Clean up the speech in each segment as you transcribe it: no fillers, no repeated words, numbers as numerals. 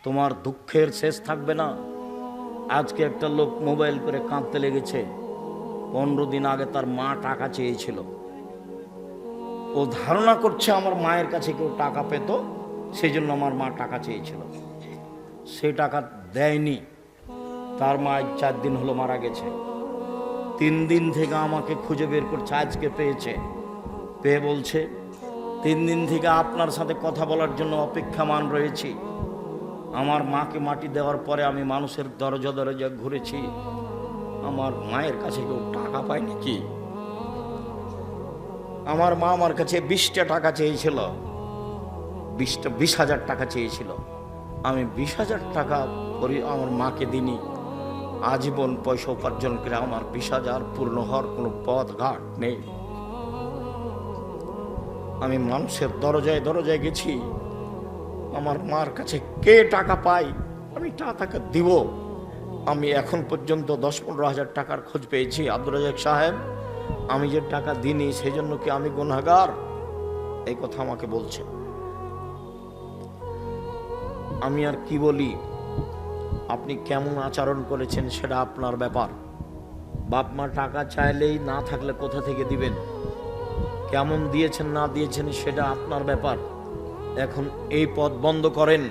তোমার দুঃখের শেষ থাকবে না। আজকে একটা লোক মোবাইল করে কাঁদতে লেগেছে, 15 দিন আগে তার মা টাকা চেয়েছিল। ও ধারণা করছে আমার মায়ের কাছে কেউ টাকা পেত, সেই জন্য আমার মা টাকা চেয়েছিল। সে টাকা দেয়নি। তার মা 4 দিন হলো মারা গেছে। 3 দিন থেকে আমাকে খুঁজে বের করছে, আজকে পেয়েছে। পেয়ে বলছে 3 দিন থেকে আপনার সাথে কথা বলার জন্য অপেক্ষামান রয়েছি। আমার মাকে মাটি দেওয়ার পরে আমি মানুষের দরজা দরজা ঘুরেছি, আমার মায়ের কাছে কেউ টাকা পায়নি কি? আমার মা আমার কাছে 20টা টাকা চেয়েছিল, 20,000 টাকা চেয়েছিল। আমি 20,000 টাকা আমার মাকে দিনি। আজীবন পয়সা উপার্জন করে আমার 20,000 পূর্ণ হওয়ার কোনো পথ ঘাট নেই। আমি মানুষের দরজায় দরজায় গেছি, আমার মার কাছে কে টাকা পায় আমি টাকা দিব। আমি এখন পর্যন্ত 10-15 হাজার টাকার খোঁজ পেয়েছি। আব্দুর রাজাক সাহেব, আমি যে টাকা দিইনি সেই জন্য কি আমি গুনাহগার? এই কথা আমাকে বলছে। আমি আর কি বলি? আপনি কেমন আচরণ করেছেন সেটা আপনার ব্যাপার। বাপ মা টাকা চাইলেই না থাকলে কোথা থেকে দিবেন? কেমন দিয়েছেন না দিয়েছেন সেটা আপনার ব্যাপার। এখন এই পথ বন্ধ করেন,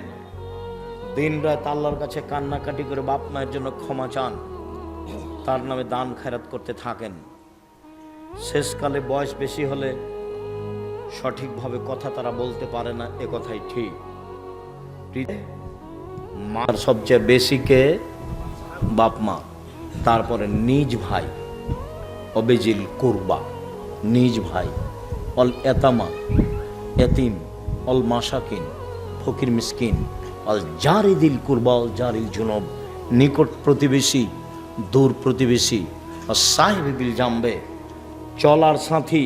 দিন রাত আল্লাহর কাছে কান্নাকাটি করে বাপ মায়ের জন্য ক্ষমা চান, তার নামে দান খেরাত করতে থাকেন। শেষকালে বয়স বেশি হলে সঠিকভাবে কথা তারা বলতে পারে না, এ কথাই ঠিক। মার সবচেয়ে বেশি কে? বাপ মা, তারপরে নিজ ভাই, অবেজিল কুরবা, নিজ ভাই, অল এতামা, এতিম, অল মাসাকিন, ফকির মিসকিন, অল জারিদিল কুরবা, অল জারিল জুনব, নিকট প্রতিবেশী, দূর প্রতিবেশী, সাহেব বিল জামবে, চলার সাথী।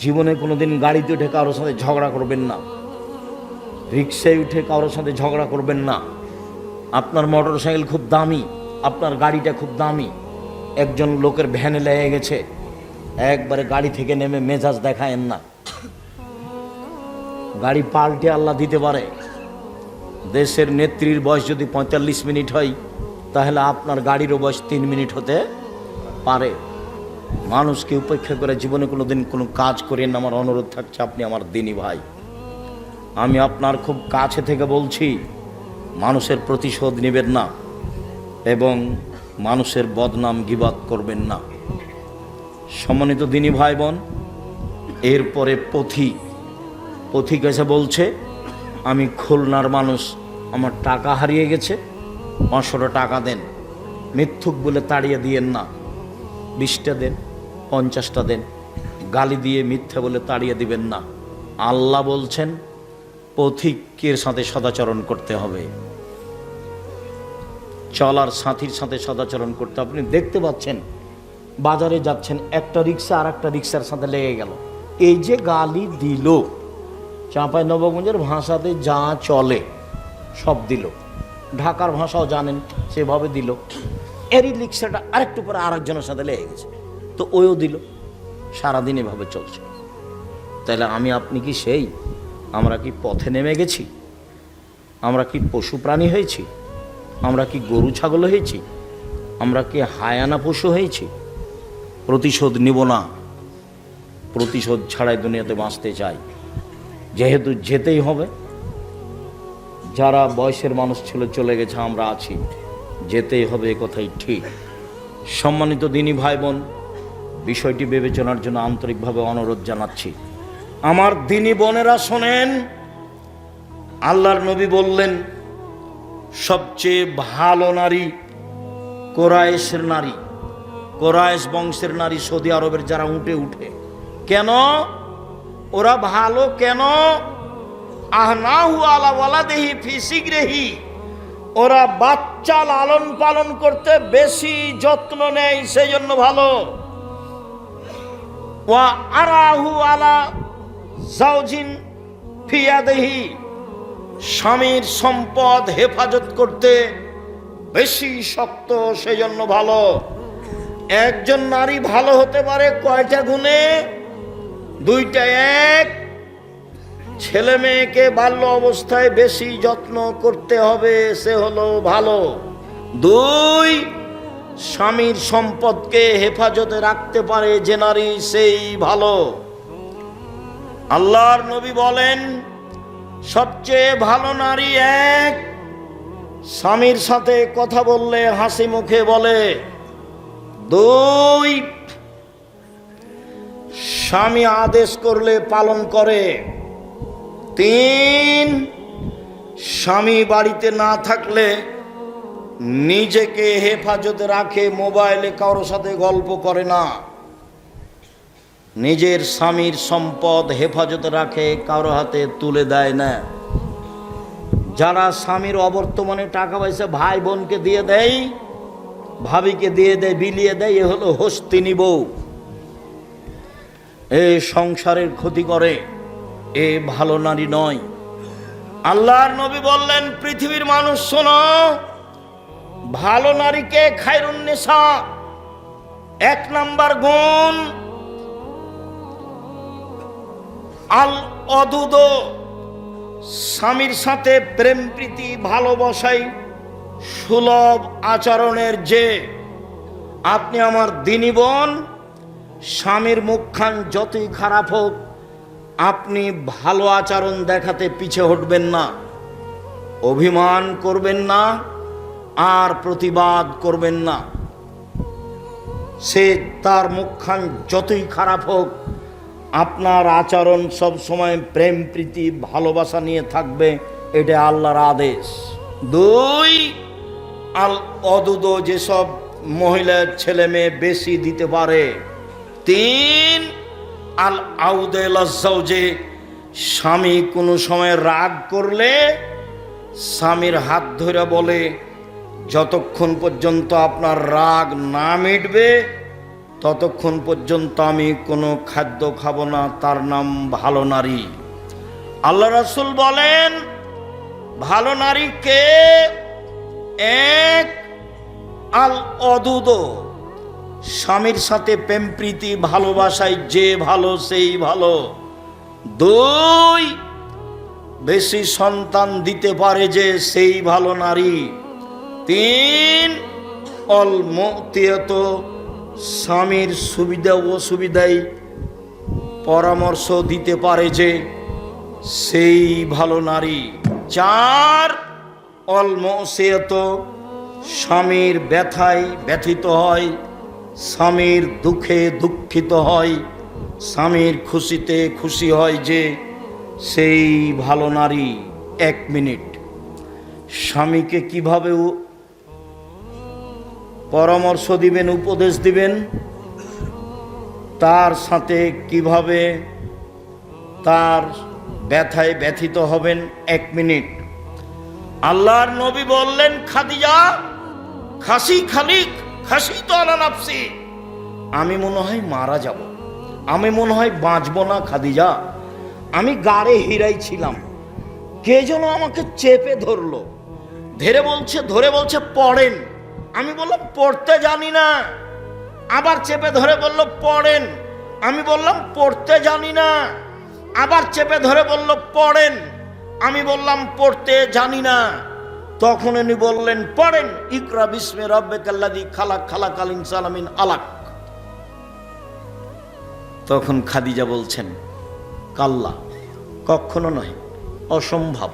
জীবনে কোনোদিন গাড়িতে উঠে কারোর সাথে ঝগড়া করবেন না, রিক্সায় উঠে কারোর সাথে ঝগড়া করবেন না। আপনার মোটর সাইকেল খুব দামি, আপনার গাড়িটা খুব দামি, একজন লোকের ভ্যানে লেগে গেছে, একবারে গাড়ি থেকে নেমে মেজাজ দেখায়েন না। গাড়ি পাল্টে আল্লাহ দিতে পারে। দেশের নেত্রীর বয়স যদি 45 মিনিট হয়, তাহলে আপনার গাড়িরও বয়স 3 মিনিট হতে পারে। মানুষকে উপেক্ষা করে জীবনে কোনোদিন কোনো কাজ করেন। আমার অনুরোধ থাকছে, আপনি আমার দিনী ভাই, আমি আপনার খুব কাছে থেকে বলছি, মানুষের প্রতিশোধ নেবেন না এবং মানুষের বদনাম গীবাত করবেন না। সম্মানিত দিনী ভাই বোন, এরপরে পথিক এসে বলছে, আমি খুলনার মানুষ, আমার টাকা হারিয়ে গেছে, 500 টাকা দেন। মিথ্যুক বলে তাড়িয়ে দিয়েন না, 20টা দেন, 50টা দেন। গালি দিয়ে মিথ্যা বলে তাড়িয়ে দিবেন না। আল্লাহ বলছেন পথিকের সাথে সদাচরণ করতে হবে, চলার সাথীর সাথে সদাচরণ করতে। আপনি দেখতে পাচ্ছেন বাজারে যাচ্ছেন, একটা রিক্সা আর একটা রিক্সার সাথে লেগে গেল, এই যে গালি দিল, চাঁপাইনবাবগঞ্জের ভাষাতে যা চলে সব দিল, ঢাকার ভাষাও জানেন সেভাবে দিল। এরই রিক্সাটা আরেকটু পরে আরেকজনের সাথে লেগে গেছে, তো ওও দিল। সারাদিন এভাবে চলছে। তাহলে আমি আপনি কি সেই? আমরা কি পথে নেমে গেছি? আমরা কি পশু প্রাণী হয়েছি? আমরা কি গরু ছাগল হয়েছি? আমরা কি হায়ানা পশু হয়েছি? প্রতিশোধ নিব না, প্রতিশোধ ছাড়াই দুনিয়াতে বাঁচতে চাই। যেহেতু যেতেই হবে, যারা বয়সের মানুষ ছিল চলে গেছে, আমরা আছি, যেতেই হবে, এ কথাই ঠিক। সম্মানিত দিনী ভাই বোন, বিষয়টি বিবেচনার জন্য আন্তরিকভাবে অনুরোধ জানাচ্ছি। আমার দিনী বোনেরা শোনেন, আল্লাহর নবী বললেন সবচেয়ে ভালো নারী কোরাইশের নারী, কোরাইশ বংশের নারী, সৌদি আরবের যারা উঠে উঠে। কেন ওরা ভালো? কেন? আহনাহু আলা ওয়ালাদিহি ফি সিগরিহি, ওরা বাচ্চা লালন পালন করতে বেশি যত্ন নেয়, সেই জন্য ভালো। ওয়া আরাহু আলা জাওজিন ফি ইয়াদিহি, স্বামীর সম্পদ হেফাজত করতে বেশি শক্ত, সেই জন্য ভালো। একজন নারী ভালো হতে পারে কয়টা গুণে? 2টা। 1, ছেলে মেয়েকে বাল্য অবস্থায় বেশি যত্ন করতে হবে, সে হলো ভালো। 2, স্বামীর সম্পদকে হেফাজতে রাখতে পারে যে নারী, সেই ভালো। আল্লাহর নবী বলেন, সবচেয়ে ভালো নারী এক, স্বামীর সাথে কথা বললে হাসি মুখে বলে। 2, স্বামী আদেশ করলে পালন করে। 3, স্বামী বাড়িতে না থাকলে নিজেকে হেফাজতে রাখে, মোবাইলে কারোর সাথে গল্প করে না। নিজের স্বামীর সম্পদ হেফাজতে রাখে, কারো হাতে তুলে দেয় না। যারা স্বামীর অবর্তমানে টাকা পয়সা ভাই বোনকে দিয়ে দেয়, ভাবিকে দিয়ে দেয়, বিলিয়ে দেয়, এ হলো হস্তিনী বউ। এ সংসারের ক্ষতি করে, এ ভালো নারী নয়। আল্লাহর নবী বললেন, পৃথিবীর মানুষ শোনো, ভালো নারীকে খায়রুন নিসা, 1 নাম্বার গুণ আল অদুদ, স্বামীর সাথে প্রেম প্রীতি ভালোবাসাই সুলভ আচরণের যে। আপনি আমার দিনী বোন, স্বামীর মুখখান যতই খারাপ হোক, আপনি ভালো আচরণ দেখাতে পিছে হটবেন না, অভিমান করবেন না, আর প্রতিবাদ করবেন না। সে তার মুখখান যতই খারাপ হোক, আপনার আচরণ সব সময় প্রেম প্রীতি ভালোবাসা নিয়ে থাকবে, এটা আল্লাহর আদেশ। 2, আল অদুদ, যেসব মহিলার ছেলে মেয়ে বেশি দিতে পারে। 3, আল আউদে লজ্জাউজে, স্বামী কোনো সময় রাগ করলে স্বামীর হাত ধরে বলে, যতক্ষণ পর্যন্ত আপনার রাগ না মিটবে ততক্ষণ পর্যন্ত আমি কোনো খাদ্য খাবো না। তার নাম ভালো নারী। আল্লাহ রাসূল বলেন, ভালো নারীকে 1, আল অদুদ, স্বামীর সাথে প্রেম প্রীতি ভালোবাসায় যে ভালো, সেই ভালো। 2, বেশি সন্তান দিতে পারে যে, সেই ভালো নারী। 3, অল মুতিয়াত, স্বামীর সুবিধা অসুবিধায় পরামর্শ দিতে পারে যে, সেই ভালো নারী। 4, অল মুসিয়াত, স্বামীর ব্যথায় ব্যথিত হয়, স্বামীর দুঃখে দুঃখিত হয়, স্বামীর খুশিতে খুশি হয় যে, সেই ভালো নারী। 1 মিনিট, স্বামীকে কিভাবে পরামর্শ দিবেন, উপদেশ দিবেন, তার সাথে কিভাবে তার ব্যথায় ব্যথিত হবেন, 1 মিনিট। আল্লাহর নবী বললেন, খাদিজা, খাসি তো আলা নাফসি, আমি মনে হয় মারা যাব, আমি মনে হয় বাঁচব না খাদিজা, আমি গাড়ে হীরাই ছিলাম, কে যেন আমাকে চেপে ধরলো, ধরে বলছে পড়েন। আমি বললাম পড়তে জানি না। আবার চেপে ধরে বলল পড়েন। আমি বললাম পড়তে জানি না। আবার চেপে ধরে বলল পড়েন। আমি বললাম পড়তে জানি না। তখন উনি বললেন পড়েন, ইকরা বিস্মি রাব্বিকাল্লাযী খালাক, খালাকাল ইনসানা মিন আলাক। তখন খাদিজা বলছেন, কাল্লা, কখনো নয়, অসম্ভব,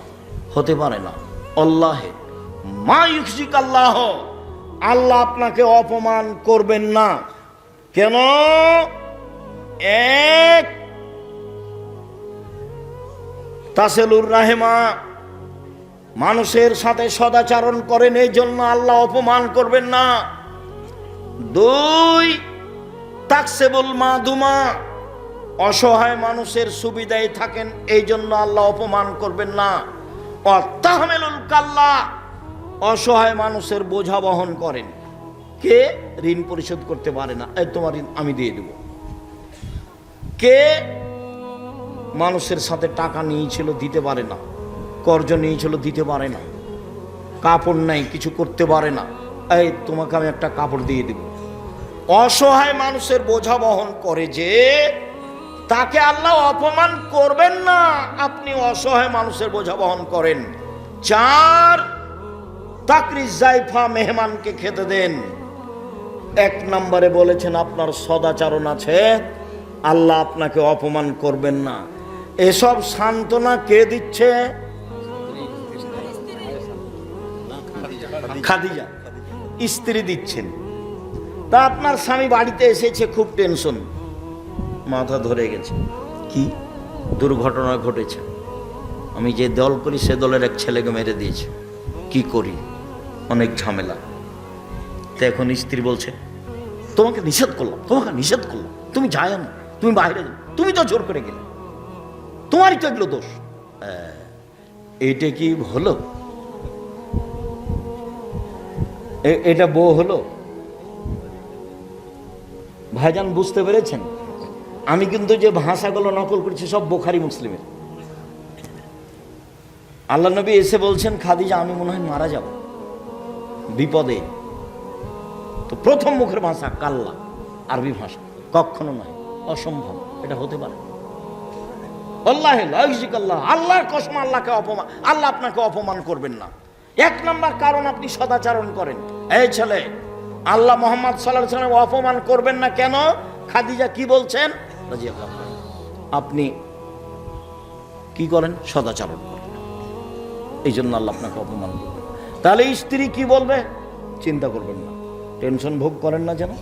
হতে পারে না, আল্লাহে মা ইউখজিক আল্লাহ, আল্লাহ আপনাকে অপমান করবেন না। কেন? 1, তাসেলুর রাহেমা, মানুষের সাথে সদাচরণ করেন, এই জন্য আল্লাহ অপমান করবেন না। 2, তাকসেবুল মাদুমা, অসহায় মানুষের সুবিধায় থাকেন, এই জন্য আল্লাহ অপমান করবেন না। তাহমেলুল কাল্লা, অসহায় মানুষের বোঝা বহন করেন। কে ঋণ পরিশোধ করতে পারে না, এই তোমার ঋণ আমি দিয়ে দেব। কে মানুষের সাথে টাকা নিয়েছিল, দিতে পারে না, কর্জ নিয়েছিল, দিতে পারে না, কাপড় নাই, কিছু করতে পারে না, এই তোমাকে আমি একটা কাপড় দিয়ে দেব। অসহায় মানুষের বোঝা বহন করে যে, তাকে আল্লাহ অপমান করবেন না, আপনি অসহায় মানুষের বোঝা বহন করেন। 4, তাকরিজ জাইফা, মেহমানকে খেতে দেন। 1 নম্বরে বলেছেন আপনার সদাচরণ আছে, আল্লাহ আপনাকে অপমান করবেন না। এসব সান্ত্বনা কে দিচ্ছে? খাদিজা স্ত্রী দিচ্ছেন। তা আপনার স্বামী বাড়িতে এসেছে, খুব টেনশন, মাথা ধরে গেছে, কি দুর্ঘটনা ঘটেছে, আমি যে দল করি সে দলের এক ছেলেকে মেরে দিয়েছে, কি করি, অনেক ঝামেলা। তো এখন স্ত্রী বলছে তোমাকে নিষেধ করলাম, তুমি যায় না, তুমি বাইরে যাও, তুমি তো জোর করে গেলে, তোমারই তো এগুলো দোষ। এইটা কি হলো? এটা বউ হলো? ভাইজান বুঝতে পেরেছেন? আমি কিন্তু যে ভাষাগুলো নকল করছি সব বুখারী মুসলিমের। আল্লাহ নবী এসে বলছেন খাদিজা আমি মনে হয় মারা যাব বিপদে। তো প্রথম মুখের ভাষা কাল্লা, আরবি ভাষা, কখনো নয়, অসম্ভব, এটা হতে পারে। আল্লাহর কসম, আল্লাহ আপনাকে অপমান করবেন না। 1 নম্বর কারণ আপনি সদাচরণ করেন। এই ছেলে, আল্লাহ মুহাম্মদ সাল্লাল্লাহু আলাইহি ওয়াসাল্লাম অপমান করবেন না কেন? খাদিজা কি বলছেন? আপনি কি করেন? সদাচরণ করেন, এই জন্য আল্লাহ আপনাকে অপমান করবেন। তাহলে স্ত্রী কি বলবে? চিন্তা করবেন না, টেনশন ভোগ করেন না যেন,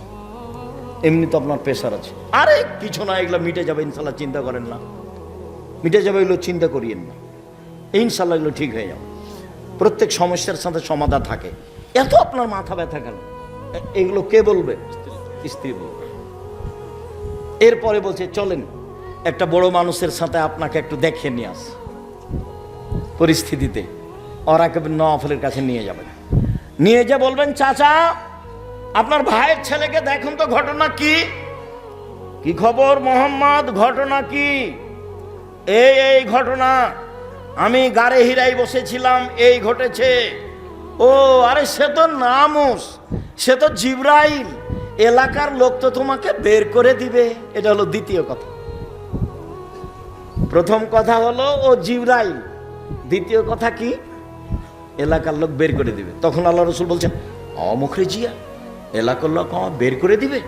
এমনি তো আপনার প্রেশার আছে। আরে কিছু না, এগুলো মিটে যাবে ইনশাল্লাহ, চিন্তা করেন না, মিটে যাবে, এগুলো চিন্তা করিয়েন না, ইনশাল্লাহ এগুলো ঠিক হয়ে যাবে। প্রত্যেক সমস্যার সাথে সমাধান থাকে। এত আপনার মাথা ব্যথা কেন? এগুলো কে বলবে? স্ত্রী বলবে। এরপরে বলছে চলেন একটা বড় মানুষের সাথে আপনাকে একটু দেখে নিয়ে আস, পরিস্থিতিতে ওরাকে নওয়াফলের কাছে নিয়ে যাবেন, নিয়ে যা বলবেন চাচা আপনার ভাইয়ের ছেলেকে দেখুন তো, ঘটনা কি, কি খবর মোহাম্মদ, ঘটনা কি? এই ঘটনা, আমি গাড়ে হিরাই বসেছিলাম, এই ঘটেছে। ও আরে সে তো নামুস, সে তো জিবরাইল, এলাকার লোক তো তোমাকে বের করে দিবে। এটা হলো দ্বিতীয় কথা। প্রথম কথা হলো ও জিবরাইল, দ্বিতীয় কথা কি? এলাকার লোক বের করে দিবে। তখন আল্লাহ রসুল বলছেন মুখরে জিয়া, এলাকার লোক আমার বের করে দিবে,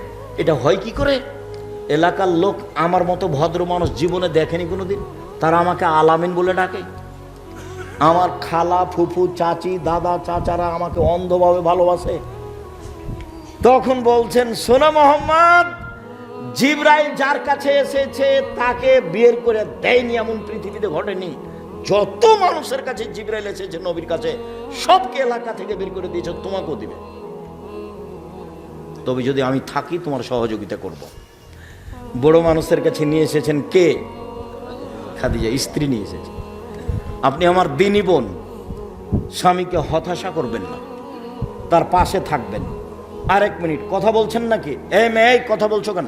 এটা হয় কি করে? এলাকার লোক আমার মতো ভদ্র মানুষ জীবনে দেখেনি কোনোদিন, তারা আমাকে আলামিন বলে ডাকে। আমার খালা, ফুফু, চাচি, দাদা, চাচারা আমাকে অন্ধভাবে ভালোবাসে। তখন বলছেন শোনো মোহাম্মদ, জিবরাইল যার কাছে এসেছে তাকে বের করে দেয়নি এমন পৃথিবীতে ঘটেনি। যত মানুষের কাছে জিবরাইল এসেছে নবীর কাছে, সবকে এলাকা থেকে বের করে দিয়েছে, তোমাকেও দিবে। তবে যদি আমি থাকি তোমার সহযোগিতা করব। বড় মানুষের কাছে নিয়ে এসেছেন কে? খাদিজা স্ত্রী নিয়ে এসেছে। আপনি আমার দিনী বোন, স্বামীকে হতাশা করবেন না, তার পাশে থাকবেন। আর 1 মিনিট কথা বলছেন নাকি? এই মেয়ে কথা বলছো কেন?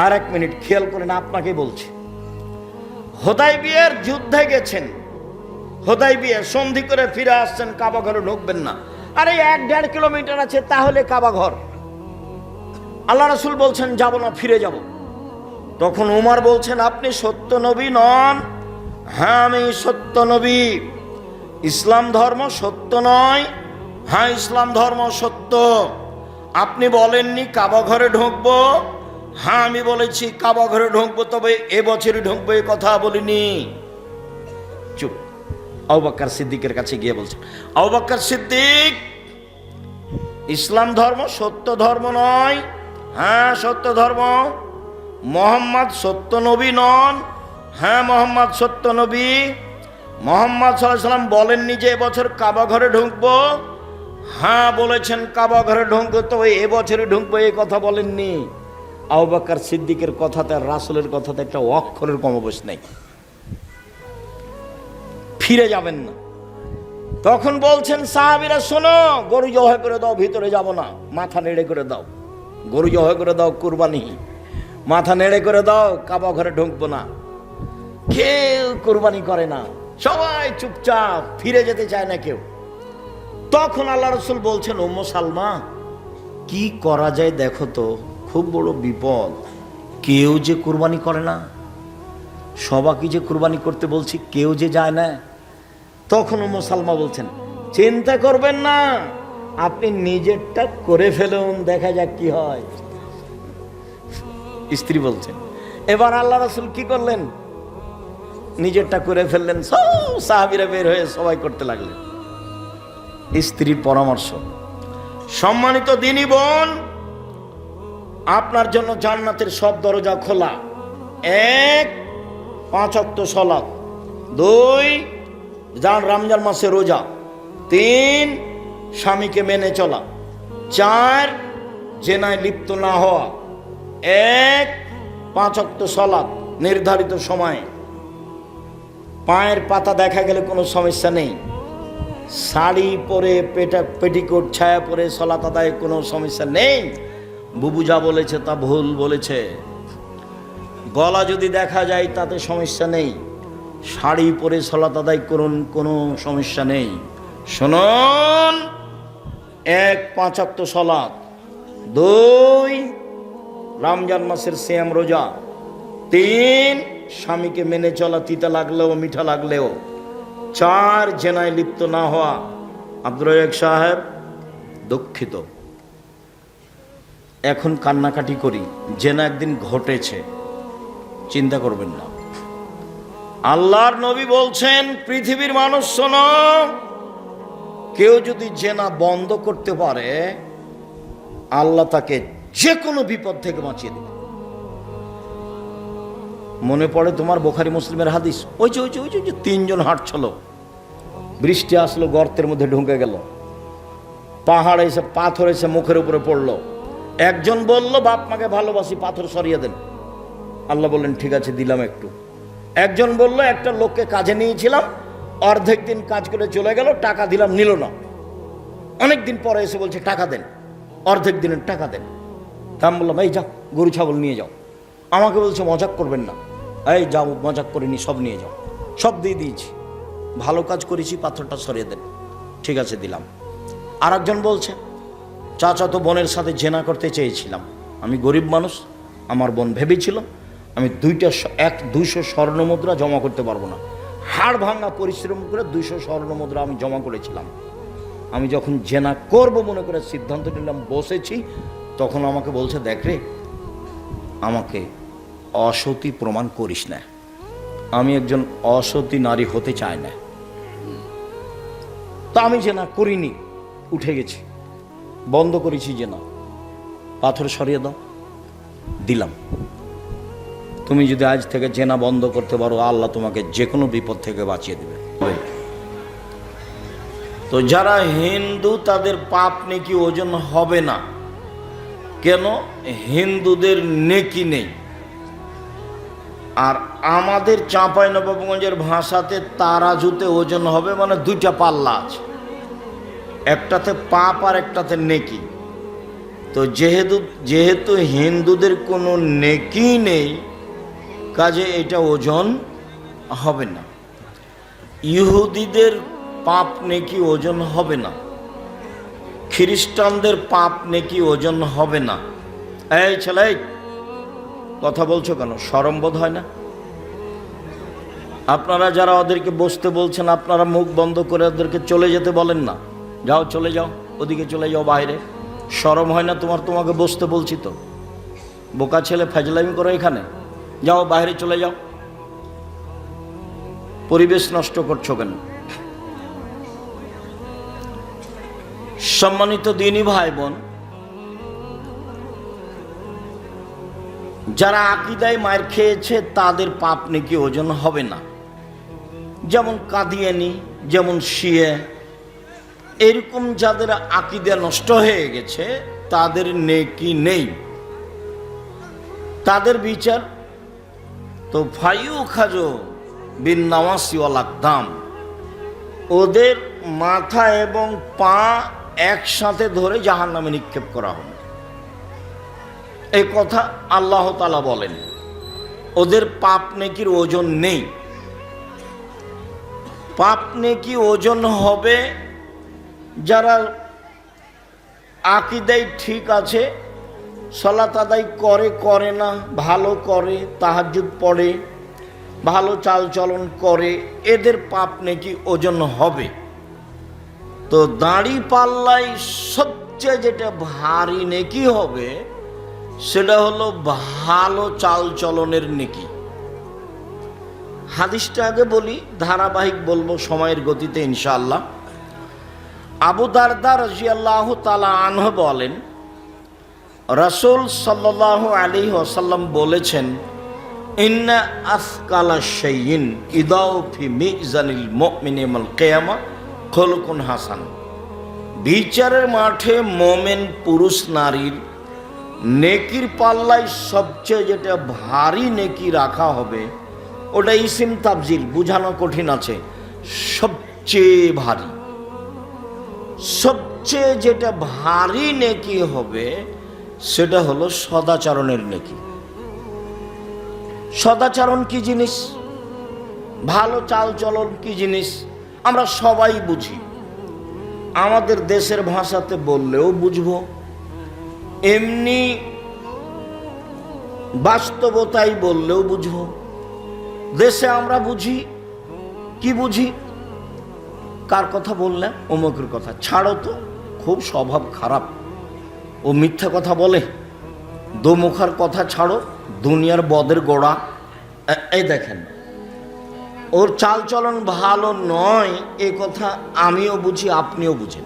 আর 1 মিনিট খেয়াল করেন, আপনাকে বলছি। হুদায়বিয়ার যুদ্ধে গেছেন, হুদায়বিয়া সন্ধি করে ফিরে আসছেন, কাবা ঘরে ঢুকবেন না। আরে 1-1.5 কিলোমিটার আছে, তাহলে কাবা ঘর। আল্লাহ রাসূল বলছেন যাব না, ফিরে যাব। তখন উমর বলছেন আপনি সত্য নবী নন? হ্যাঁ আমি সত্য নবী। ইসলাম ধর্ম সত্য নয়? হ্যাঁ ইসলাম ধর্ম সত্য। আপনি বলেননি কাবা ঘরে ঢুকবো? হ্যাঁ আমি বলেছি কাবা ঘরে ঢুকবো, তবে এবছরই ঢুকবো, এ কথা বলিনি। চুপ। আবু বকর সিদ্দিকের কাছে গিয়ে বলছেন আবু বকর সিদ্দিক, ইসলাম ধর্ম সত্য ধর্ম নয়? হ্যাঁ সত্য ধর্ম। মোহাম্মদ সত্য নবী নন? হ্যাঁ মোহাম্মদ সত্য নবী। মোহাম্মদ সাল্লাল্লাহু আলাইহি ওয়াসাল্লাম বলেননি যে এবছর কাবা ঘরে ঢুকবো? হ্যাঁ বলেছেন কাবা ঘরে ঢুকবো, তবে এবছরই ঢুকবো, এই কথা বলেননি। আবু বকর সিদ্দিকের কথাতে আর রাসূলের কথাতে একটা অক্ষরের কমবেশ নেই। ফিরে যাবেন না। তখন বলছেন সাহাবীরা শোনো, গরু জবাই করে দাও, ভিতরে যাব না, মাথা নেড়ে করে দাও, গরু জবাই করে দাও, কুরবানি, মাথা নেড়ে করে দাও, কাবা ঘরে ঢুকবো না। কেউ কুরবানি করে না, সবাই চুপচাপ, ফিরে যেতে চায় না কেউ। তখন আল্লাহ রাসূল বলছেন উম্মু সালমা, কি করা যায় দেখো তো, খুব বড় বিপদ। কেউ যে কুরবানি করে না, সবাইকে যে কুরবানি করতে বলছি কেউ যে যায় না। তখন উম্মে সালমা বলছেন, চিন্তা করবেন না, আপনি নিজেরটা করে ফেলুন, দেখা যাক কি হয়। স্ত্রী বলছেন। এবার আল্লাহ রাসূল কি করলেন? নিজেরটা করে ফেললেন। সব সাহাবীরা বের হয়ে সবাই করতে লাগলেন। স্ত্রীর পরামর্শ। সম্মানিত দিনী বোন, আপনার জন্য জান্নাতের সব দরজা খোলা। 1, 5 ওয়াক্ত সালাত। 2, রমজান মাসে রোজা। 3, স্বামীকে মেনে চলা। 4, জেনায় লিপ্ত না হওয়া। 1, 5 ওয়াক্ত সালাত নির্ধারিত সময়ে। পায়ের পাতা দেখা গেলে কোনো সমস্যা নেই। শাড়ি পরে পেটিকোট ছায়া পরে সালাত আদায় কোনো সমস্যা নেই। বুবু যা বলেছে তা ভুল বলেছে। গলা যদি দেখা যায় তাতে সমস্যা নেই। শাড়ি পরে সালাত আদায় করুন, কোনো সমস্যা নেই। শুনুন, 1, 5 ওয়াক্ত সালাত। 2, রমজান মাসের সিয়াম রোজা। 3, স্বামীকে মেনে চলা, তিতা লাগলেও মিঠা লাগলেও। 4, জেনায় লিপ্ত না হওয়া। আব্দুর রাজ্জাক সাহেব, দুঃখিত, এখন কান্নাকাটি করি, জেনা একদিন ঘটেছে, চিন্তা করবেন না। আল্লাহর নবী বলছেন, পৃথিবীর মানুষ শোনো, কেউ যদি জেনা বন্ধ করতে পারে আল্লাহ তাকে যে কোনো বিপদ থেকে বাঁচিয়ে দেবে। মনে পড়ে তোমার বুখারী মুসলিমের হাদিস, ওই যে 3 জন হাঁটছিল, বৃষ্টি আসলো, গর্তের মধ্যে ঢুকে গেল, পাহাড় এসে পাথর এসে মুখের উপরে পড়লো। একজন বলল, বাপ মাকে ভালোবাসি, পাথর সরিয়ে দেন। আল্লাহ বললেন, ঠিক আছে, দিলাম একটু। একজন বলল, একটা লোককে কাজে নিয়েছিলাম, অর্ধেক দিন কাজ করে চলে গেল, টাকা দিলাম, নিল না। অনেক দিন পরে এসে বলছে, টাকা দেন, অর্ধেক দিনের টাকা দেন। তা আমি বললাম, এই যাও, গরু ছাগল নিয়ে যাও। আমাকে বলছে, মজাক করবেন না। এই যাও, মজাক করিনি, সব নিয়ে যাও। সব দিয়ে দিয়েছি, ভালো কাজ করেছি, পাথরটা সরিয়ে দেন। ঠিক আছে, দিলাম। আর একজন বলছে, চাচাতো বোনের সাথে জেনা করতে চেয়েছিলাম, আমি গরিব মানুষ, আমার বোন ভেবেছিল আমি 200 স্বর্ণ মুদ্রা জমা করতে পারবো না। হাড় ভাঙা পরিশ্রম করে 200 স্বর্ণ মুদ্রা আমি জমা করেছিলাম। আমি যখন জেনা করব মনে করে সিদ্ধান্ত নিলাম, বসেছি, তখন আমাকে বলছে, দেখ রে, আমাকে অসতী প্রমাণ করিস না, আমি একজন অসতী নারী হতে চাই না। তা আমি জেনা করিনি, উঠে গেছি, বন্ধ করেছি জেনা, পাথর সরিয়ে দাও, দিলাম। তুমি যদি আজ থেকে জেনা বন্ধ করতে পারো, আল্লাহ তোমাকে যে কোনো বিপদ থেকে বাঁচিয়ে দেবে। তো যারা হিন্দু তাদের পাপ নেকি ওজন হবে না কেন? হিন্দুদের নেকি নেই। আর আমাদের চাঁপাইনবাবগঞ্জের ভাষাতে তারাজুতে ওজন হবে, মানে 2টা পাল্লা আছে, একটাতে পাপ আর একটাতে নেকি। তো যেহেতু হিন্দুদের কোনো নেকি নেই, কাজে এটা ওজন হবে না। ইহুদিদের পাপ নেকি ওজন হবে না, খ্রিস্টানদের পাপ নেকি ওজন হবে না। এই ছেলে, কথা বলছো কেন? শরম বোধ হয় না? আপনারা যারা ওদেরকে বসতে বলছেন, আপনারা মুখ বন্ধ করে ওদেরকে চলে যেতে বলেন না। যাও, চলে যাও, ওদিকে চলে যাও, বাইরে। শরম হয় না তোমার? তোমাকে বসতে বলছি তো। বোকা ছেলে, ফাজলামি করো এখানে, যাও বাইরে চলে যাও। পরিবেশ নষ্ট করছো কেন? সম্মানিত দিনী ভাই বোন, যারা আকীদায় মার খেয়েছে তাদের পাপ নেকি ওজন হবে না। যেমন কাদিয়ানি, যেমন শিয়া, এরকম যাদের আকীদা নষ্ট হয়ে গেছে তাদের নেকি নেই, তাদের বিচার তো ফাইউ খাজো বিন নাওয়াসি ওয়াল আকদাম, ওদের মাথা এবং পা একসাথে ধরে জাহান্নামে নিক্ষেপ করা হবে। এই কথা আল্লাহ তাআলা বলেন। ওদের পাপ নেকির ওজন নেই। পাপ নেকি ওজন হবে যারা আকীদায় ঠিক আছে, সালাত আদায় করে করে না, ভালো করে, তাহাজ্জুদ পড়ে, ভালো চালচলন করে, এদের পাপ নাকি ওজন হবে। তো দাড়ি পাল্লাই সবচেয়ে যেটা ভারী নেকি হবে সেটা হলো ভালো চালচলনের নেকি। হাদিসটা আগে বলি, ধারাবাহিক বলবো সময়ের গতিতে ইনশাআল্লাহ। আবু দারদা রাদিয়াল্লাহু তাআলা আনহু বলেন, রাসূল সাল্লাল্লাহু আলাইহি ওয়াসাল্লাম বলেছেন, ইন্না আসকালা শাইইন ইদাউ ফি মিজানিল মুমিনি ইয়াউমাল কিয়ামা খুলুকুন হাসান। বিচারের মাঠে মোমেন পুরুষ নারীর নেকির পাল্লায় সবচেয়ে যেটা ভারী নেকি রাখা হবে, ওটা ইসিম তাবজিল, বুঝানো কঠিন আছে। সবচেয়ে ভারী, সবচেয়ে যেটা ভারী নেকি হবে সেটা হলো সদাচরণের নেকি। সদাচরণ কি জিনিস, ভালো চালচলন কি জিনিস আমরা সবাই বুঝি। আমাদের দেশের ভাষাতে বললেও বুঝবো, এমনি বাস্তবতায় বললেও বুঝবো। দেশে আমরা বুঝি কি বুঝি, কার কথা বললে অমুকের কথা, ছাড়ো তো, খুব স্বভাব খারাপ, ও মিথ্যা কথা বলে, দোমুখার কথা ছাড়ো, দুনিয়ার বদের গোড়া। এই দেখেন, ওর চালচলন ভালো নয়, এ কথা আমিও বুঝি, আপনিও বুঝেন।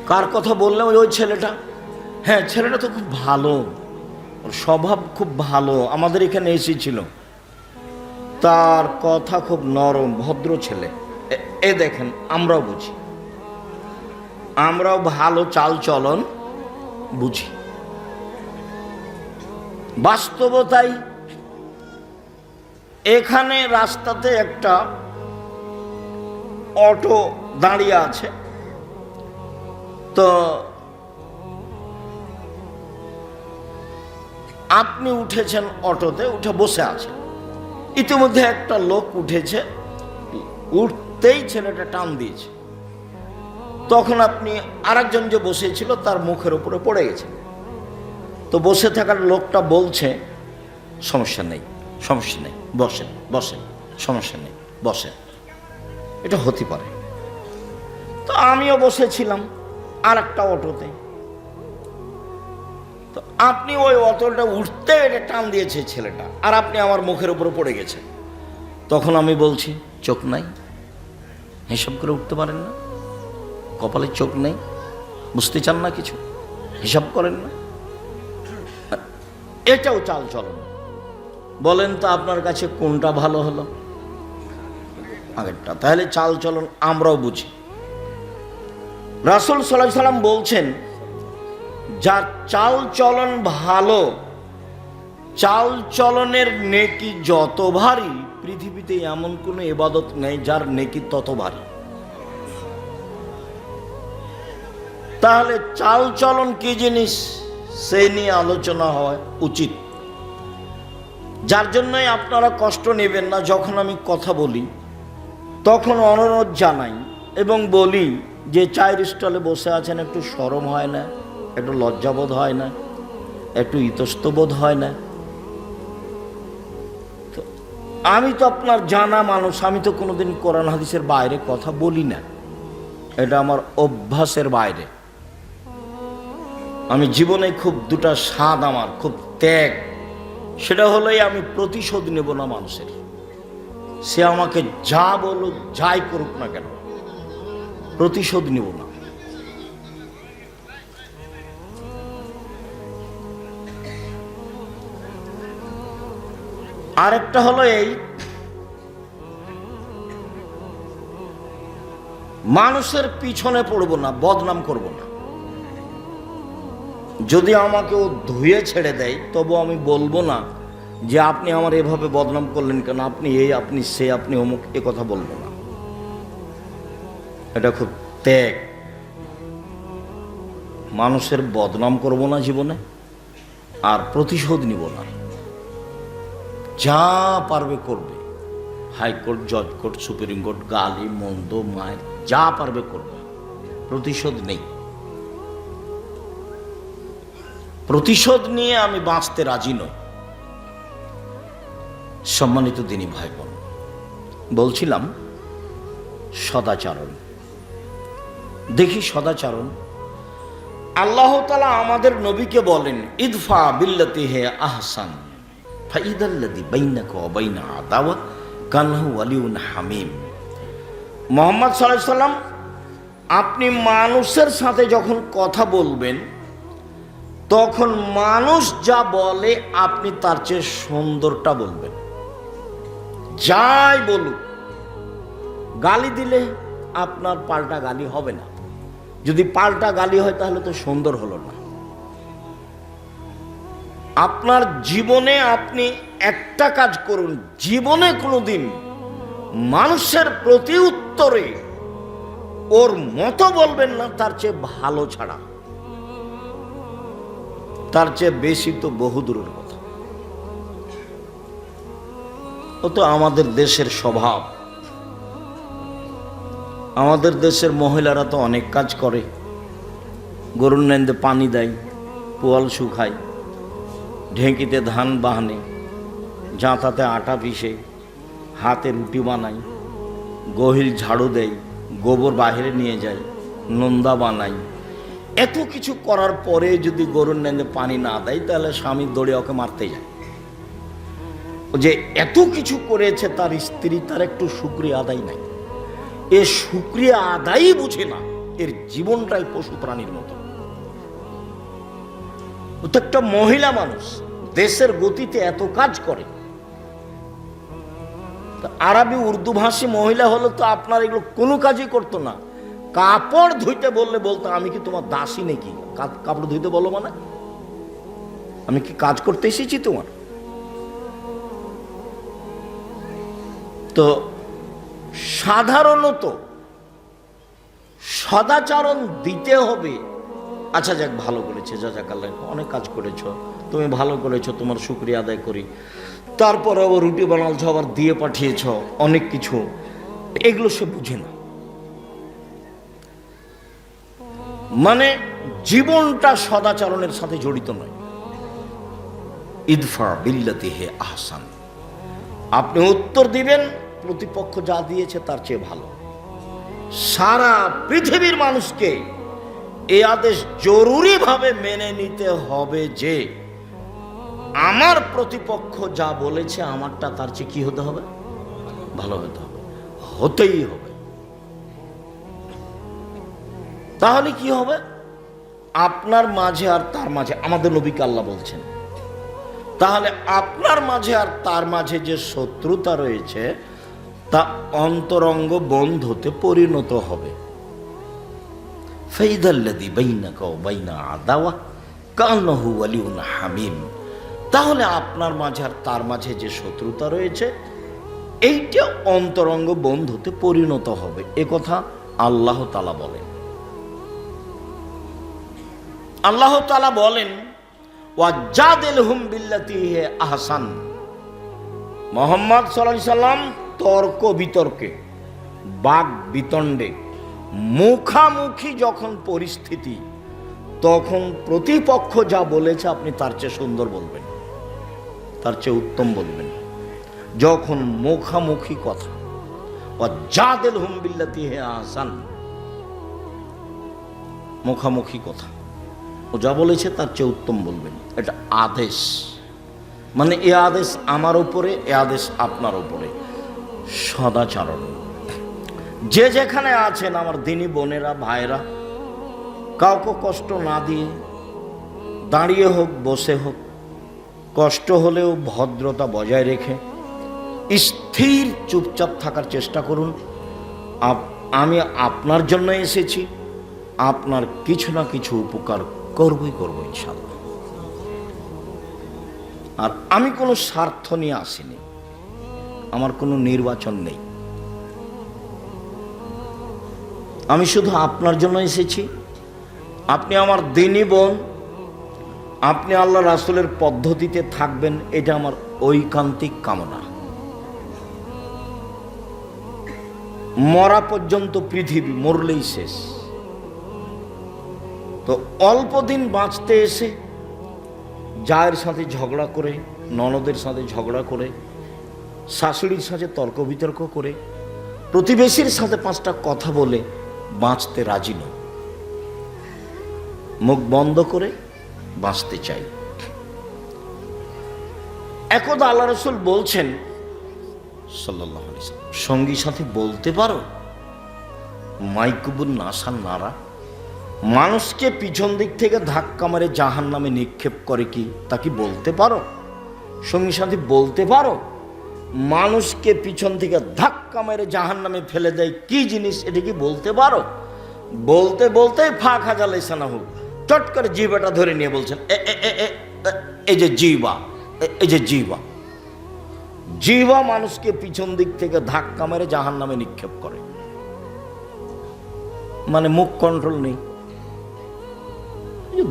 কার কথা বললাম? ওই ছেলেটা, হ্যাঁ ছেলেটা তো খুব ভালো, ওর স্বভাব খুব ভালো, আমাদের এখানে এসেছিল, তার কথা খুব নরম, ভদ্র ছেলে। এ দেখেন, আমরাও বুঝি, আমরাও ভালো চালচলন বুঝি। বাস্তবতায় এখানে রাস্তাতে একটা অটো দাঁড়িয়ে আছে, তো আপনি উঠেছেন অটোতে, উঠে বসে আছেন, ইতিমধ্যে একটা লোক উঠেছে, উঠতেই ছেলেটা টান দিয়েছে, তখন আপনি আরেকজন যে বসেছিল তার মুখের উপরে পড়ে গেছে। তো বসে থাকার লোকটা বলছে, সমস্যা নেই, সমস্যা নেই, বসেন বসেন, সমস্যা নেই, বসেন। এটা হতে পারে। তো আমিও বসেছিলাম আর একটা অটোতে, তো আপনি ওই অটোটা উঠতে এটা টান দিয়েছে ছেলেটা, আর আপনি আমার মুখের উপরে পড়ে গেছেন। তখন আমি বলছি, চোখ নাই, হিসাব করে উঠতে পারেন না, কপালে চোখ নেই, বুঝতে চান না কিছু, হিসাব করেন না, এটাও চাল চলন। বলেন তো আপনার কাছে কোনটা ভালো হলো? আগেরটা। তাহলে চাল চলন আমরাও বুঝি। রাসূল সাল্লাল্লাহু আলাইহি সাল্লাম বলছেন, যার চাল চলন ভালো, চাল চলনের নেকি যত ভারী, পৃথিবীতে এমন কোনো ইবাদত নেই যার নেকি তত ভারী। তাহলে চাল চলন কি জিনিস সে নিয়ে আলোচনা হওয়া উচিত। যার জন্যই আপনারা কষ্ট নেবেন না, যখন আমি কথা বলি তখন অনুরোধ জানাই এবং বলি যে চায়ের স্টলে বসে আছেন, একটু শরম হয় না, একটু লজ্জাবোধ হয় না, একটু ইতস্তবোধ হয় না? তো আমি তো আপনার জানা মানুষ, আমি তো কোনোদিন কোরআন হাদিসের বাইরে কথা বলি না, এটা আমার অভ্যাসের বাইরে। আমি জীবনে খুব দুটা স্বাদ, আমার খুব ত্যাগ, সেটা হলোই আমি প্রতিশোধ নেব না মানুষের, সে আমাকে যা বলুক যাই করুক না কেন, প্রতিশোধ নেব না। আরেকটা হলো এই, মানুষের পিছনে পড়বো না, বদনাম করব না। যদি আমাকে ও ধুয়ে ছেড়ে দেয় তবু আমি বলবো না যে আপনি আমার এভাবে বদনাম করলেন কেন, আপনি এই, আপনি সে, আপনি অমুক, এ কথা বলবো না। এটা খুব ত্যাগ। মানুষের বদনাম করব না জীবনে, আর প্রতিশোধ নিব না। যা পারবে করবে, হাইকোর্ট, জজ কোর্ট, সুপ্রিম কোর্ট, গালি মন্দ মায়ের যা পারবে করবে, প্রতিশোধ নেই। প্রতিশোধ নিয়ে আমি বাঁচতে রাজি নই। সম্মানিত দিনী ভাই বোন, বলছিলাম সদাচরণ। দেখি সদাচরণ, আল্লাহ তাআলা আমাদের নবীকে বলেন ইদফা বিল্লাতি হে আহসান ফাইদাল্লাযী বাইনাকা ওয়া বাইনা আদাওয়া কান্নাহু ওয়ালিউন হামিম। মুহাম্মদ সাল্লাল্লাহু আলাইহি সাল্লাম, আপনি মানুষের সাথে যখন কথা বলবেন তখন মানুষ যা বলে আপনি তার চেয়ে সুন্দরটা বলবেন। যাই বলুক, গালি দিলে আপনার পাল্টা গালি হবে না। যদি পাল্টা গালি হয় তাহলে তো সুন্দর হলো না। আপনার জীবনে আপনি একটা কাজ করুন, জীবনে কোনোদিন মানুষের প্রতি উত্তরে ওর মতো বলবেন না, তার চেয়ে ভালো ছাড়া। তার চেয়ে বেশি তো বহুদূরের কথা। ও তো আমাদের দেশের স্বভাব। আমাদের দেশের মহিলারা তো অনেক কাজ করে। গরুর নেন্দে পানি দেয়, পোয়াল শুকায়, ঢেঁকিতে ধান বাহানে, জাঁতাতে আটা পিষে, হাতে রুটি বানায়, গহিল ঝাড়ু দেয়, গোবর বাহিরে নিয়ে যায়, নোন্দা বানায়। এত কিছু করার পরে যদি গরুর নেন্দে পানি না দেয় তাহলে স্বামী দৌড়ে ওকে মারতে যায়। যে এত কিছু করেছে তার স্ত্রী, তার একটু শুকরিয়া আদায় নাই। এ শুকরিয়া আদায়ই বুঝে না। এর জীবনটাই পশু প্রাণীর মতো। প্রত্যেকটা মহিলা মানুষ দেশের গতিতে এত কাজ করে। আরবি উর্দু ভাষী মহিলা হলো তো আপনার এগুলো কোনো কাজই করতো না। কাপড় ধুইতে বললে বলতো আমি কি তোমার দাসী নাকি? কাপড় ধুইতে বলো মানে আমি কি কাজ করতে এসেছি তোমার? তো সাধারণত সদাচরণ দিতে হবে। আচ্ছা যাক, ভালো করেছে, জাযাকাল্লাহ, অনেক কাজ করেছো, তুমি ভালো করেছো, তোমার শুকরিয়া আদায় করি। তারপরে আবার রুটি বানালছো, আবার দিয়ে পাঠিয়েছ, অনেক কিছু। এগুলো সে বুঝে না। মানে জীবনটা সদাচরণের সাথে জড়িত নয়। ইদফা বিল্লাতি হে আহসান, আপনি উত্তর দিবেন প্রতিপক্ষ যা দিয়েছে তার চেয়ে ভালো। সারা পৃথিবীর মানুষকে এই আদেশ জরুরিভাবে মেনে নিতে হবে যে আমার প্রতিপক্ষ যা বলেছে আমারটা তার চেয়ে কি হতে হবে? ভালো হতে হবে, হতেই হবে। তাহলে কি হবে? আপনার মাঝে আর তার মাঝে, আমাদের নবীকে আল্লাহ বলছেন, তাহলে আপনার মাঝে আর তার মাঝে যে শত্রুতা রয়েছে তা অন্তরঙ্গ বন্ধুতে পরিণত হবে। ফাইদাল্লাযী বাইনাকা ওয়া বাইনা আদাওয়া কান্নাহু ওয়ালিউন হামিম। তাহলে আপনার মাঝে আর তার মাঝে যে শত্রুতা রয়েছে এইটা অন্তরঙ্গ বন্ধুতে পরিণত হবে। এ কথা আল্লাহ তাআলা বলেন। আল্লাহ তাআলা বলেন ওয়াজাদিলহুম বিল্লাতী হিয়া আহসান। মুহাম্মদ সাল্লাল্লাহু আলাইহি সাল্লাম তর্ক বিতর্কে, বাক বিতণ্ডে, মুখামুখি যখন পরিস্থিতি, তখন প্রতিপক্ষ যা বলেছে আপনি তার চেয়ে সুন্দর বলবেন, তার চেয়ে উত্তম বলবেন। যখন মুখামুখি কথা, ওয়াজাদিলহুম বিল্লাতী হিয়া আহসান, মুখামুখি কথা, ও যা বলেছে তার চেয়ে উত্তম বলবেন। এটা আদেশ। মানে এ আদেশ আমার উপরে, এ আদেশ আপনার উপরে। সদাচরণ। যে যেখানে আছেন আমার দিনী বোনেরা, ভাইরা, কাউকে কষ্ট না দিয়ে, দাঁড়িয়ে হোক বসে হোক, কষ্ট হলেও ভদ্রতা বজায় রেখে স্থির চুপচাপ থাকার চেষ্টা করুন। আমি আপনার জন্য এসেছি, আপনার কিছু না কিছু উপকার করবই করবো ইনশাআল্লাহ। আর আমি কোনো স্বার্থ নিয়ে আসিনি, আমার কোনো নির্বাচন নেই। আমি শুধু আপনার জন্য এসেছি। আপনি আমার দিনী বোন, আপনি আল্লাহ রাসূলের পদ্ধতিতে থাকবেন, এটা আমার ঐকান্তিক কামনা। মরা পর্যন্ত পৃথিবী, মরলেই শেষ। তো অল্প দিন বাঁচতে এসে জায়ের সাথে ঝগড়া করে, ননদের সাথে ঝগড়া করে, শাশুড়ির সাথে তর্ক বিতর্ক করে, প্রতিবেশীর সাথে 5টা কথা বলে বাঁচতে রাজি নয়। মুখ বন্ধ করে বাঁচতে চাই। একদা আল্লাহ রাসূল বলছেন সাল্লাল্লাহু আলাইহি ওয়াসাল্লাম, সঙ্গী সাথে বলতে পারো মাইকুবুন নাসান নারা, মানুষকে পিছন দিক থেকে ধাক্কা মারে জাহান্নামে নিক্ষেপ করে কি, তা কি বলতে পারো? সঙ্গী সাথে বলতে পারো মানুষকে পিছন থেকে ধাক্কা মেরে জাহান্নামে ফেলে দেয় কি জিনিস, এটা কি বলতে পারো? বলতে বলতে ফা খাজা লাইসানা হোক, চট করে জিহ্বাটা ধরে নিয়ে বলছেন এই যে জিহ্বা, এই যে জিহ্বা, জিহ্বা মানুষকে পিছন দিক থেকে ধাক্কা মেরে জাহান্নামে নিক্ষেপ করে। মানে মুখ কন্ট্রোল নেই।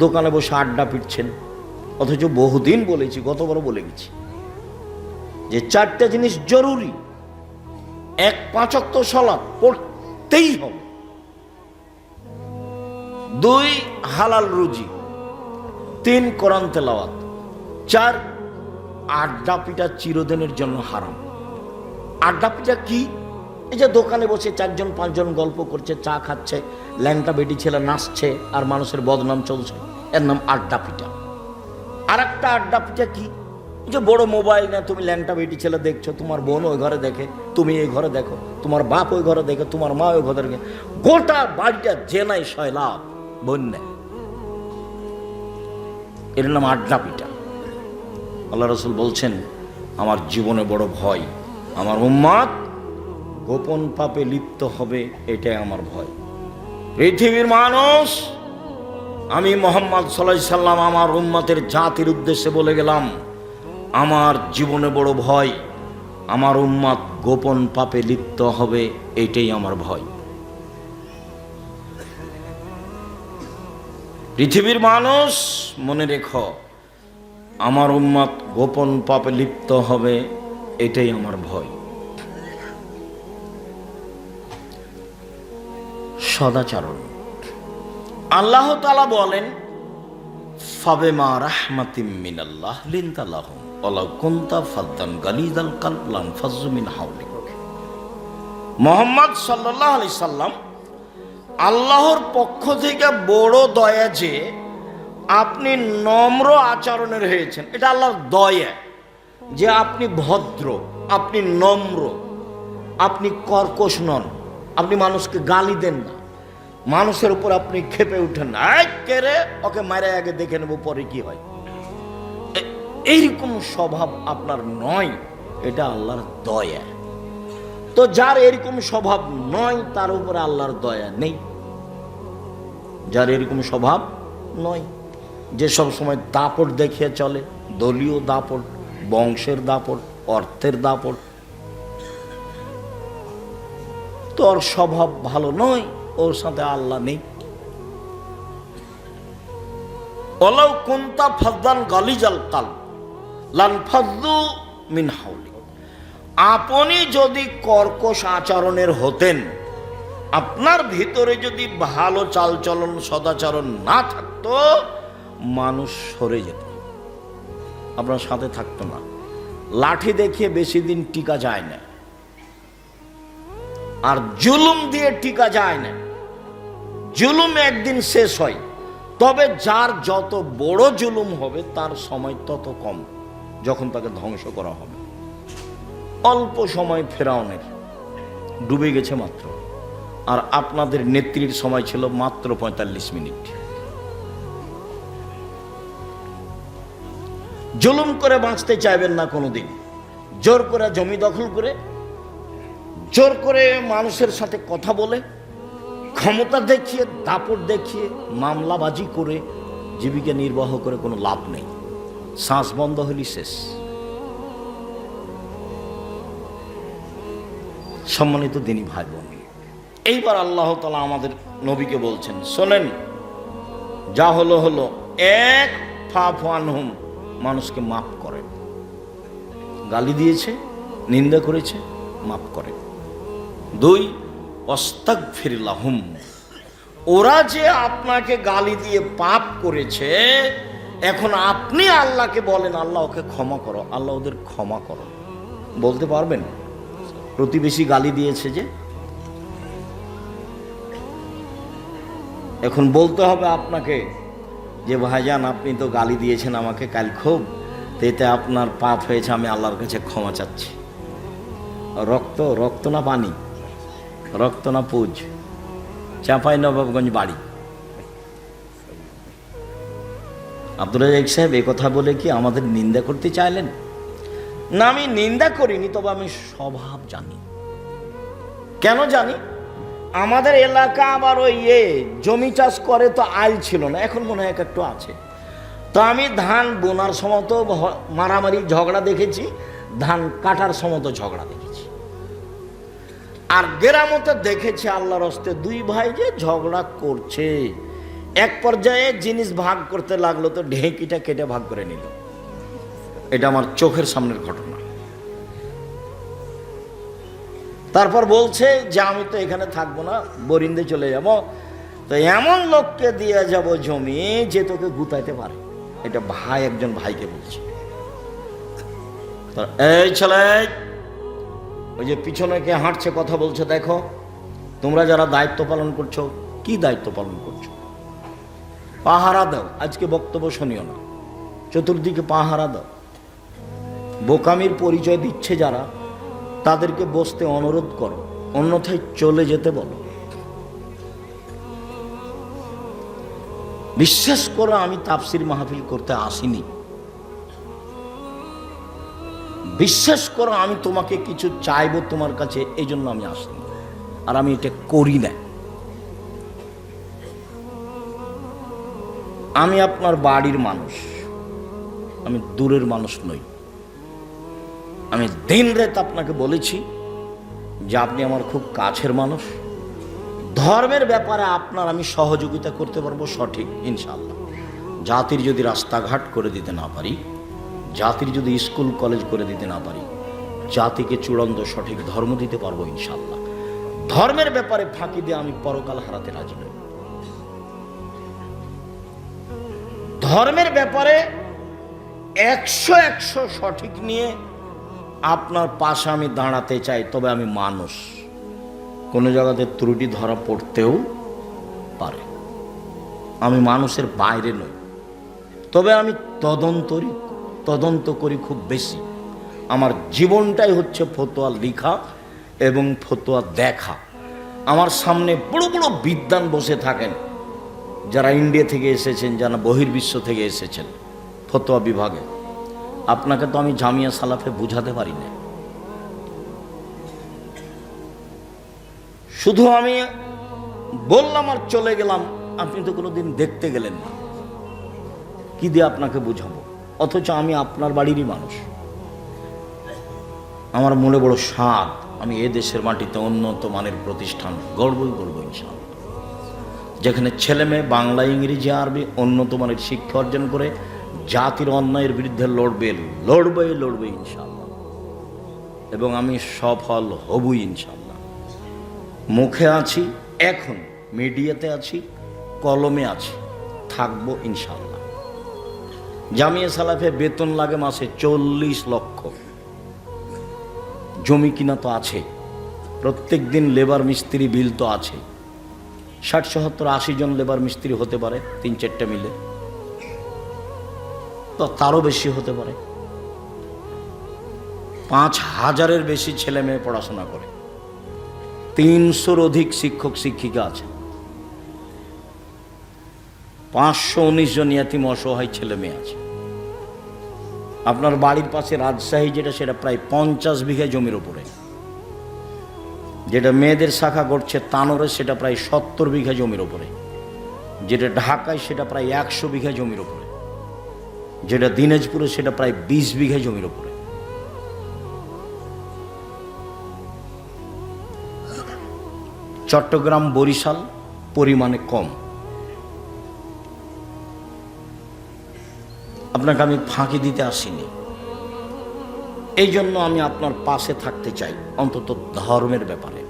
দোকানে বসে আড্ডা পিটছেন, অথচ বহুদিন বলেছি, গতবারও বলে গেছি যে 4টা জিনিস জরুরি। 1 5 ওয়াক্ত সালাত পড়তেই হবে, 2 হালাল রুজি, 3 কোরআন তেলাওয়াত, 4 আড্ডা পিটা চিরদিনের জন্য হারাম। আড্ডা পিটা কি? এই যে দোকানে বসে 4 জন 5 জন গল্প করছে, চা খাচ্ছে, ল্যাংটা বেটি ছেলে নাচছে আর মানুষের বদনাম চলছে, এর নাম আড্ডা পিটা। আর একটা আড্ডা পিটা কি? যে বড় মোবাইল না, তুমি ল্যাংটা বেটি ছেলে দেখছো, তোমার বোন ওই ঘরে দেখে, তুমি এই ঘরে দেখো, তোমার বাপ ওই ঘরে দেখে, তোমার মা ওই ঘরে দেখে, গোটা বাড়িটা জেনাই সয়লাভ বন্যা, এর নাম আড্ডা পিটা। আল্লাহ রাসূল বলছেন, আমার জীবনে বড় ভয়, আমার উম্মত গোপন পাপে লিপ্ত হবে, এটাই আমার ভয়। পৃথিবীর মানুষ, আমি মুহাম্মদ সাল্লাল্লাহু আলাইহি সাল্লাম আমার উম্মতের জাতির উদ্দেশ্যে বলে গেলাম, আমার জীবনে বড় ভয়, আমার উম্মত গোপন পাপে লিপ্ত হবে, এটাই আমার ভয়। পৃথিবীর মানুষ মনে রেখো, আমার উম্মত গোপন পাপে লিপ্ত হবে, এটাই আমার ভয়। সদাচরণ। আল্লাহ তাআলা বলেন, ফাবিমা রাহমাতিম মিনাল্লাহ লিনতা লাহুম ওয়ালাউ কুনতা ফাদ্দান গালিযাল কলব লানফাজ্জু মিন হাওলিক। মুহাম্মদ সাল্লাল্লাহু আলাইহি সাল্লাম, আল্লাহর পক্ষ থেকে বড় দয়া যে আপনি নম্র আচরণের হয়েছেন, এটা আল্লাহর দয়া যে আপনি ভদ্র, আপনি নম্র, আপনি কর্কশ নন, আপনি মানুষকে গালি দেন না, মানুষের উপর আপনি ক্ষেপে উঠেন না, কে রে ওকে মারে আগে দেখে নেব পরে কি হয়, এইরকম স্বভাব আপনার নয়, এটা আল্লাহর দয়া। তো যার এরকম স্বভাব নয় তার উপরে আল্লাহর দয়া নেই। যার এরকম স্বভাব নয়, যে সব সময় দাপট দেখিয়ে চলে, দলীয় দাপট, বংশের দাপট, অর্থের দাপট, তো ওর স্বভাব ভালো নয়, ওর সাথে আল্লাহ নেই। ওয়ালাউ কুনতা ফাদ্দান গালিজাল কলব লানফাজ্জু মিন হাওলিক। আপনি যদি কর্কশ আচরণের হতেন, আপনার ভিতরে যদি ভালো চালচলন সদাচরণ না থাকতো, মানুষ সরে যেত, আপনার সাথে থাকতো না। লাঠি দেখিয়ে বেশি দিন টিকা যায় না, আর জুলুম দিয়ে টিকা যায় না। জুলুম একদিন শেষ হয়, তবে যার যত বড় জুলুম হবে তার সময় তত কম, যখন তাকে ধ্বংস করা হবে। অল্প সময় ফেরাউনের ডুবে গেছে মাত্র, আর আপনাদের নেত্রীর সময় ছিল মাত্র 45 মিনিট। জুলুম করে বাঁচতে চাইবেন না কোনোদিন। জোর করে জমি দখল করে, জোর করে মানুষের সাথে কথা বলে, ক্ষমতা দেখিয়ে, দাপট দেখিয়ে, মামলাবাজি করে জীবিকা নির্বাহ করে কোনো লাভ নেই। শ্বাস বন্ধ হলি শেষ। সম্মানিত দিনী ভাই বোন, এইবার আল্লাহ তাআলা আমাদের নবীকে বলছেন, শোনেন, যা হলো হলো, 1 ফাফু আনহুম, মানুষকে মাফ করেন। গালি দিয়েছে, নিন্দা করেছে, মাফ করেন। 2 আস্তাগফির লাহুম, ওরা যে আপনাকে গালি দিয়ে পাপ করেছে, এখন আপনি আল্লাহকে বলেন, আল্লাহ ওকে ক্ষমা করো, আল্লাহ ওদের ক্ষমা করো, বলতে পারবেন? প্রতিবেশী গালি দিয়েছে যে, এখন বলতে হবে আপনাকে যে ভাইজান আপনি তো গালি দিয়েছেন আমাকে কাল খুব, তো এতে আপনার পাপ হয়েছে, আমি আল্লাহর কাছে ক্ষমা চাচ্ছি। রক্ত রক্ত না পানি, রক্ত না পুজ, চাঁপাইনবাবগঞ্জ বাড়ি। আব্দুল রাজ্জাক সাহেব এ কথা বলে কি আমাদের নিন্দা করতে চাইলেন? না, আমি নিন্দা করিনি, তবে আমি স্বভাব জানি। কেন জানি? আমাদের এলাকা আবার ওই জমি চাষ করে, তো আইল ছিল না, এখন মনে হয় একটু আছে। তো আমি ধান বোনার সময় তো মারামারি ঝগড়া দেখেছি, ধান কাটার সময় তো ঝগড়া দেখেছি। আর গ্রামতে দেখেছি আল্লাহর হস্তে দুই ভাই যে ঝগড়া করছে, এক পর্যায়ে জিনিস ভাগ করতে লাগলো, তো ঢেঁকিটা কেটে ভাগ করে নিল। এটা আমার চোখের সামনের ঘটনা। তারপর বলছে যে আমি তো এখানে থাকবো না, বরিন্দে চলে যাব, তো এমন লোককে দিয়ে যাব জমি যে তোকে গুতাইতে পারে। এটা ভাই একজন ভাইকে বলছে। এই ছেলে, ওই যে পিছনে কে হাঁটছে কথা বলছে, দেখো তোমরা যারা দায়িত্ব পালন করছো, কি দায়িত্ব পালন করছো? পাহারা দাও, আজকে বক্তব্য শুনিও না, চতুর্দিকে পাহারা দাও। বোকামির পরিচয় দিচ্ছে যারা, তাদেরকে বসতে অনুরোধ করো, অন্যথায় চলে যেতে বলো। বিশ্বাস করো, আমি তাফসির মাহফিল করতে আসিনি। বিশ্বাস করো, আমি তোমাকে কিছু চাইবো তোমার কাছে, এই জন্য আমি আসিনি, আর আমি এটা করি না। আমি আপনার বাড়ির মানুষ, আমি দূরের মানুষ নই। আমি দিন রাত আপনাকে বলেছি যে আপনি আমার খুব কাছের মানুষ। ধর্মের ব্যাপারে আপনার আমি সহযোগিতা করতে পারবো, সঠিক ইনশাআল্লাহ। জাতির যদি রাস্তাঘাট করে দিতে না পারি, জাতির যদি স্কুল কলেজ করে দিতে না পারি, জাতিকে চূড়ান্ত সঠিক ধর্ম দিতে পারবো ইনশাআল্লাহ। ধর্মের ব্যাপারে ফাঁকি দিয়ে আমি পরকাল হারাতে রাজি নই। ধর্মের ব্যাপারে 100 সঠিক নিয়ে আপনার পাশে আমি দাঁড়াতে চাই, তবে আমি মানুষ, কোনো জায়গাতে ত্রুটি ধরা পড়তেও পারে। আমি মানুষের বাইরে নই, তবে আমি তদন্ত করি খুব বেশি। আমার জীবনটাই হচ্ছে ফতোয়া লিখা এবং ফতোয়া দেখা। আমার সামনে বড় বড় বিদ্বান বসে থাকেন, যারা ইন্ডিয়া থেকে এসেছেন, যারা বহির্বিশ্ব থেকে এসেছেন ফতোয়া বিভাগে। আপনাকে তো আমি জামিয়া সালাফে বুঝাতে পারি না। শুধু আমি বললাম আর চলে গেলাম, আপনি তো কোনোদিন দেখতে গেলেন না, কি দিয়ে আপনাকে বুঝাবো? অথচ আমি আপনার বাড়িরই মানুষ। আমার মনে বড় স্বাদ, আমি এ দেশের মাটিতে উন্নত মানের প্রতিষ্ঠান গড়বই করবো ইনশাআল্লাহ, যেখানে ছেলে মেয়ে বাংলা, ইংরেজি, আরবি উন্নত মানের শিক্ষা অর্জন করে জাতির অন্যায়ের বিরুদ্ধে লড়বে ইনশাআল্লাহ। এবং আমি সফল হবই ইনশাআল্লাহ। মুখে আছি, এখন মিডিয়াতে আছি, কলমে আছি, থাকবো ইনশাআল্লাহ। জামিয়া সালাফে বেতন লাগে মাসে 40 লক্ষ। জমি কিনা তো আছে, প্রত্যেক দিন লেবার মিস্ত্রি বিল তো আছে। 60, 70, 80 জন লেবার মিস্ত্রি হতে পারে, 3-4টা মিলে, তো তারও বেশি হতে পারে। 5000-এর বেশি ছেলে মেয়ে পড়াশোনা করে, 300-র অধিক শিক্ষক শিক্ষিকা আছে, 519 জন ইয়াতিম অসহায় ছেলে মেয়ে আছে। আপনার বাড়ির পাশে রাজশাহী যেটা, সেটা প্রায় 50 বিঘা জমির উপরে। যেটা মেয়েদের শাখা করছে তানোরে, সেটা প্রায় 70 বিঘা জমির উপরে। যেটা ঢাকায়, সেটা প্রায় 100 বিঘা জমির উপরে। যেটা দিনাজপুরে, সেটা প্রায় 20 বিঘা জমির উপরে। চট্টগ্রাম, বরিশাল পরিমাণে কম। আপনাকে আমি ফাঁকি দিতে আসিনি, এই জন্য আমি আপনার পাশে থাকতে চাই, অন্তত ধর্মের ব্যাপারে।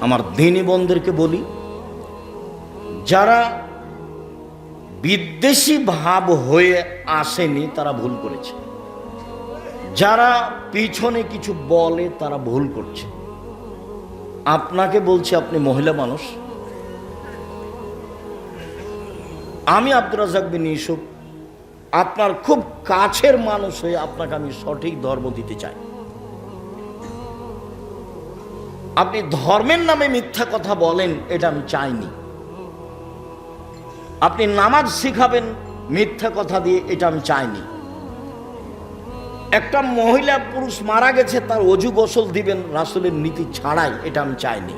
আমার দিনী বোনদেরকে বলি, যারা বিদ্বেষী ভাব হয়ে আসেনি, তারা ভুল করেছে। যারা পিছনে কিছু বলে তারা ভুল করছে। আপনাকে বলছি, আপনি মহিলা মানুষ, আমি আব্দুর রাজ্জাক বিন ইউসুফ আপনার খুব কাছের মানুষ হয়ে আপনাকে আমি সঠিক ধর্ম দিতে চাই। আপনি ধর্মের নামে মিথ্যা কথা বলেন, এটা আমি চাইনি। আপনি নামাজ শিখাবেন মিথ্যা কথা দিয়ে, এটা আমি চাইনি। একটা মহিলা পুরুষ মারা গেছে, তার অজু গোসল দিবেন রাসূলের নীতি ছাড়াই, এটা আমি চাইনি।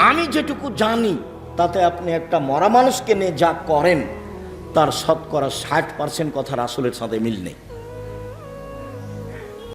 আমি যেটুকু জানি তাতে আপনি একটা মরা মানুষকে নিয়ে যা করেন তার শতকরা 60% কথা রাসূলের সাথে মিল নেই।